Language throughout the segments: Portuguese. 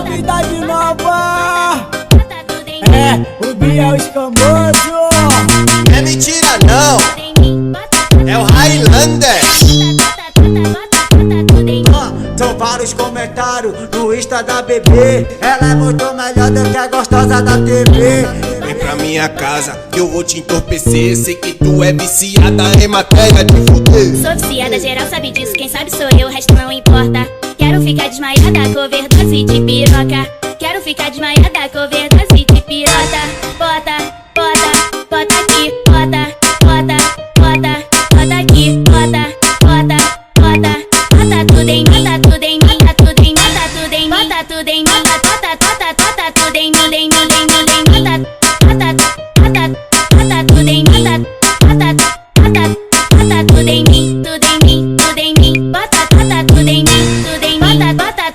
novidade nova. É, o Biel Escamoso. Não é mentira não, é o Highlander. São vários comentários no Insta da bebê. Ela é muito melhor do que a gostosa da TV. Vem pra minha casa que eu vou te entorpecer. Sei que tu é viciada em matéria de fuder. Sou viciada, geral sabe disso, quem sabe sou eu, o resto não importa. Quero ficar desmaiada com overdose de piroca. Quero ficar desmaiada com overdose de piroca. Bota, bota, bota aqui, bota, bota, bota, bota aqui, bota, bota, bota. Bota tudo em mim, bota tudo em mim, bota tudo em mim, bota tudo em mim, bota tudo em mim, bota tudo em mim, bota tudo em mim, bota tudo em mim, tudo em mim, tudo em mim, bota tudo em mim, tudo em mim, bota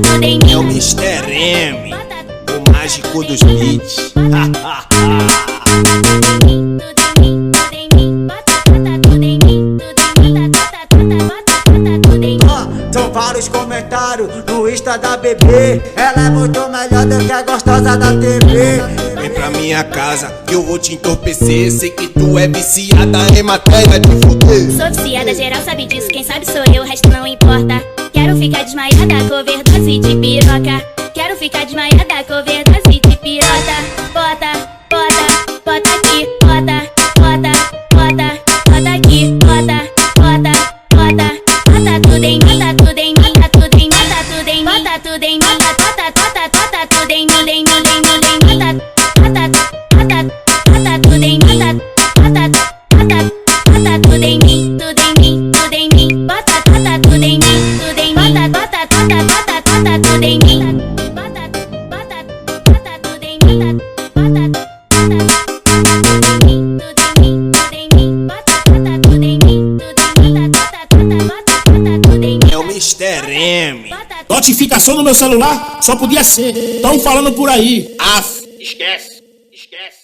tudo em mim. É o Mr. M, o mágico dos beats. São vários comentários no Insta da bebê. Ela é muito melhor do que a gostosa da TV. Vem pra minha casa que eu vou te entorpecer. Sei que tu é viciada em matéria de fuder. Sou viciada, geral sabe disso, quem sabe sou eu, o resto não importa. Quero ficar desmaiada com overdose de piroca. Quero ficar desmaiada com overdose de piroca. Bota, bota, bota aqui, bota, bota, bota, bota aqui, bota, bota, bota. Bota tudo em mim, bota tudo em mim, bota tudo em mim, bota tudo em mim, bota tudo em mim, bota tudo em mim, bota tudo em mim, bota tudo em mim, tudo em mim, tudo em mim, bota tudo em mim, tudo em mim, bota tudo em mim, bota tudo em mim, É o Mr. M. Notificação no meu celular? Só podia ser. Tão falando por aí. Af, esquece, esquece.